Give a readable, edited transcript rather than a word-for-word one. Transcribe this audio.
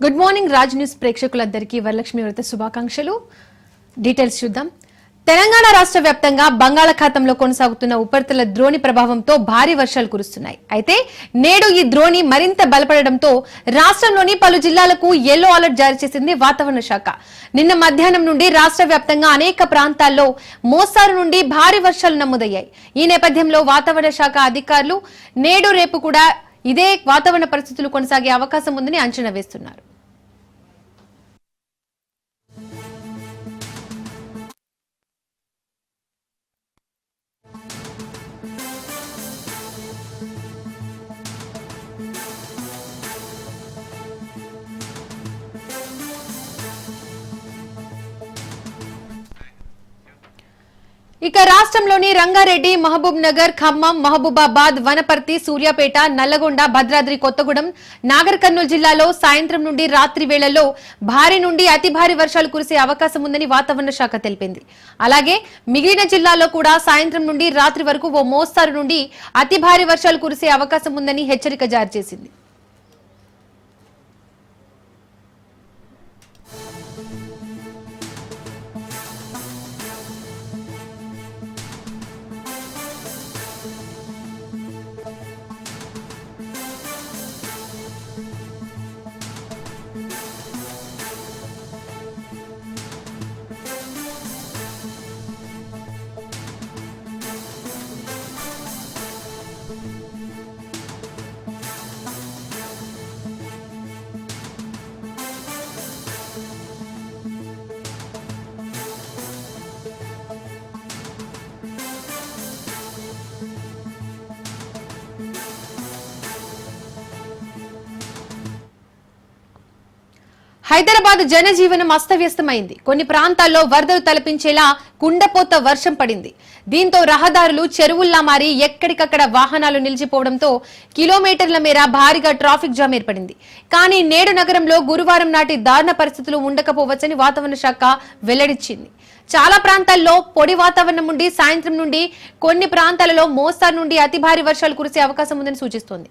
Good morning Raj news ప్రేక్షకులందరికీ వరలక్ష్మి వ్రత శుభాకాంక్షలు. డీటెయిల్స్ చూద్దాం. తెలంగాణ రాష్ట్ర వ్యాప్తంగా బంగాళాఖాతంలో కొనసాగుతున్న ఉపరితల ద్రోణి ప్రభావంతో భారీ వర్షాలు కురుస్తున్నాయి. అయితే నేడు ఈ ద్రోణి మరింత బలపడడంతో రాష్ట్రంలోని పలు జిల్లాలకు యెల్లో అలర్ట్ జారీ చేసింది వాతావరణ శాఖ. నిన్న మధ్యాహ్నం నుండి రాష్ట్ర వ్యాప్తంగా అనేక ప్రాంతాల్లో మోస్తారు నుండి భారీ వర్షాలు నమోదయ్యాయి. ఈ నేపథ్యంలో వాతావరణ శాఖ అధికారులు నేడు రేపు కూడా ఇదే వాతావరణ పరిస్థితులు కొనసాగే అవకాశం ఉందని అంచనా వేస్తున్నారు. ఇక రాష్ట్రంలోని రంగారెడ్డి, మహబూబ్ నగర్, ఖమ్మం, మహబూబాబాద్, వనపర్తి, సూర్యాపేట, నల్లగొండ, భద్రాద్రి కొత్తగూడెం, నాగర్ కర్నూలు జిల్లాలో సాయంత్రం నుండి రాత్రి వేళల్లో భారీ నుండి అతి భారీ వర్షాలు కురిసే అవకాశం ఉందని వాతావరణ శాఖ తెలిపింది. అలాగే మిగిలిన జిల్లాల్లో కూడా సాయంత్రం నుండి రాత్రి వరకు ఓ మోస్తారు నుండి అతి భారీ వర్షాలు కురిసే అవకాశం ఉందని హెచ్చరిక జారీ చేసింది. హైదరాబాద్ జనజీవనం అస్తవ్యస్తమైంది. కొన్ని ప్రాంతాల్లో వరదలు తలపించేలా కుండపోత వర్షం పడింది. దీంతో రహదారులు చెరువుల్లా మారి ఎక్కడికక్కడ వాహనాలు నిలిచిపోవడంతో కిలోమీటర్ల మేర భారీగా ట్రాఫిక్ జామ్ ఏర్పడింది. కానీ నేడు నగరంలో గురువారం నాటి దారుణ పరిస్థితులు ఉండకపోవచ్చని వాతావరణ శాఖ వెల్లడించింది. చాలా ప్రాంతాల్లో పొడి వాతావరణం ఉండి సాయంత్రం నుండి కొన్ని ప్రాంతాలలో మోస్తారు నుండి అతి భారీ వర్షాలు కురిసే అవకాశం ఉందని సూచిస్తోంది.